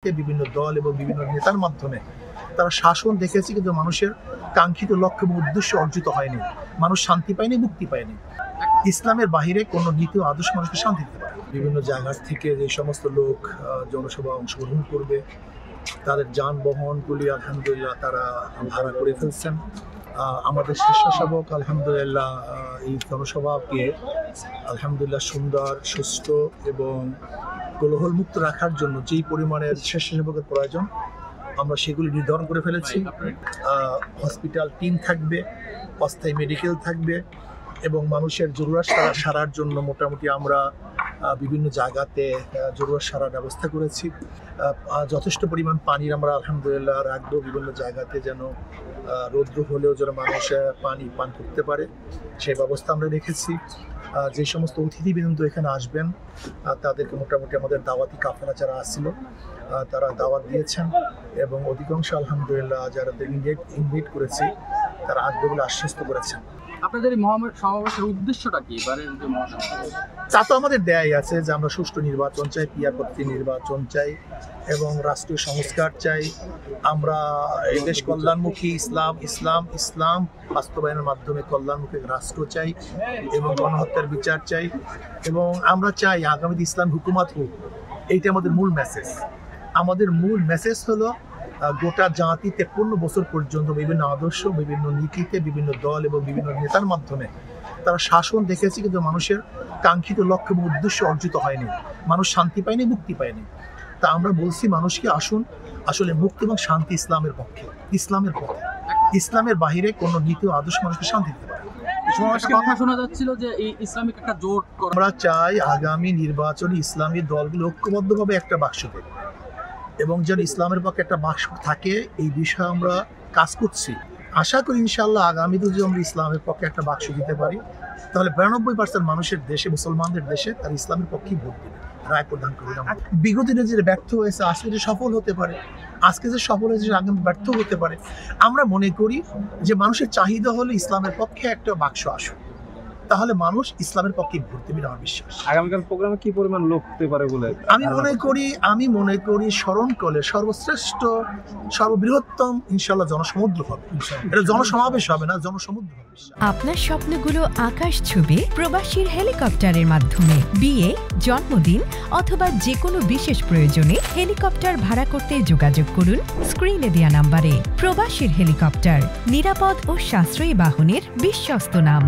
নীতিতে, বিভিন্ন দল এবং বিভিন্ন নেতার মাধ্যমে তারা শাসন দেখেছে, কিন্তু মানুষের কাঙ্ক্ষিত লক্ষ্য এবং উদ্দেশ্য অর্জিত হয়নি। মানুষ শান্তি পায়নি, মুক্তি পায়নি। ইসলামের বাহিরে কোনো নীতি ও আদর্শ মানুষকে শান্তি দিতে পারে। বিভিন্ন জায়গা থেকে যে সমস্ত লোক জনসভা অংশগ্রহণ করবে তাদের যানবাহনগুলি আলহামদুলিল্লাহ তারা ভাড়া করে ফেলছেন। আমাদের স্বেচ্ছাসেবক আলহামদুলিল্লাহ এই জনসভাকে আলহামদুলিল্লাহ সুন্দর, সুষ্ঠু এবং কোলাহলমুক্ত রাখার জন্য যেই পরিমাণের স্বেচ্ছাসেবকের প্রয়োজন আমরা সেগুলি নির্ধারণ করে ফেলেছি। হসপিটাল টিম থাকবে, অস্থায়ী মেডিকেল থাকবে এবং মানুষের জরুরত সারার জন্য মোটামুটি আমরা বিভিন্ন জায়গাতে জরুরত সারার ব্যবস্থা করেছি। যথেষ্ট পরিমাণ পানির আমরা আলহামদুলিল্লাহ রাখবো বিভিন্ন জায়গাতে, যেন রৌদ্র হলেও যেন মানুষ পানি পান করতে পারে সেই ব্যবস্থা আমরা রেখেছি। যে সমস্ত অতিথিবৃন্দ এখানে আসবেন তাদেরকে মোটামুটি আমাদের দাওয়াতি কাফেলা যারা আসছিল তারা দাওয়াত দিয়েছেন এবং অধিকাংশ আলহামদুলিল্লাহ যারা ইনভাইট করেছি তারা আসবে বলে আশ্বস্ত করেছেন। আপনাদের এই সমাবেশের উদ্দেশ্যটা কি? তা তো আমাদের দেয়াই আছে যে আমরা সুষ্ঠু নির্বাচন চাই, পিয়ার পদ্ধতি নির্বাচন চাই এবং রাষ্ট্রীয় সংস্কার চাই। আমরা এই দেশ কল্যাণমুখী ইসলাম বাস্তবায়নের মাধ্যমে কল্যাণমুখী রাষ্ট্র চাই এবং গণহত্যার বিচার চাই এবং আমরা চাই আগামীতে ইসলাম হুকুমত হোক। এইটা আমাদের মূল মেসেজ। আমাদের মূল মেসেজ হলো গোটা জাতি 53 বছর পর্যন্ত বিভিন্ন আদর্শ, বিভিন্ন নীতিতে, বিভিন্ন দল এবং বিভিন্ন নেতার মাধ্যমে তারা শাসন দেখেছে, কিন্তু মানুষের কাঙ্ক্ষিত লক্ষ্য এবং উদ্দেশ্য অর্জিত হয়নি। মানুষ শান্তি পায়নি, মুক্তি পায়নি। তা আমরা বলছি মানুষকে আসুন, আসলে মুক্তি এবং শান্তি ইসলামের পক্ষে, ইসলামের পক্ষে। ইসলামের বাহিরে কোনো নীতি ও আদর্শ মানুষকে শান্তি দিতে পারে। কথা শোনা যাচ্ছিল যে এই ইসলামিক একটা জোট আমরা চাই আগামী নির্বাচনে ইসলামী দলগুলো ঐক্যবদ্ধভাবে একটা বাক্স দেবে এবং যেন ইসলামের পক্ষে একটা বাক্স থাকে, এই বিষয়ে আমরা কাজ করছি। আশা করি ইনশাআল্লাহ আগামীতে যদি আমরা ইসলামের পক্ষে একটা বাক্স দিতে পারি তাহলে 92% মানুষের দেশে, মুসলমানদের দেশে তার ইসলামের পক্ষেই ভোট দেবে, রায় প্রদান করবে। বিগত দিনে যে ব্যর্থ হয়েছে আজকে যে সফল হতে পারে, আজকে যে সফল হয়েছে আগামী ব্যর্থ হতে পারে। আমরা মনে করি যে মানুষের চাহিদা হলো ইসলামের পক্ষে একটা বাক্স আসুক, তাহলে মানুষ ইসলামের পক্ষে ভোট দেবে আমার বিশ্বাস। আগামীকাল প্রোগ্রামে কি পরিমাণ লোক হতে পারে বলে আমি মনে করি স্মরণকালে সর্বশ্রেষ্ঠ সর্ববৃহত্তম ইনশাআল্লাহ জনসমুদ্র হবে। এটা জনসমাবেশ হবে না, জনসমুদ্র হবে। আপনার স্বপ্নগুলো আকাশ ছুবে প্রবাসীর হেলিকপ্টারের মাধ্যমে। বিয়ে, জন্মদিন অথবা যে কোনো বিশেষ প্রয়োজনে হেলিকপ্টার ভাড়া করতে যোগাযোগ করুন স্ক্রিনে দেয়া নাম্বারে। প্রবাসীর হেলিকপ্টার, নিরাপদ ও সাশ্রয়ী বাহনের বিশ্বস্ত নাম।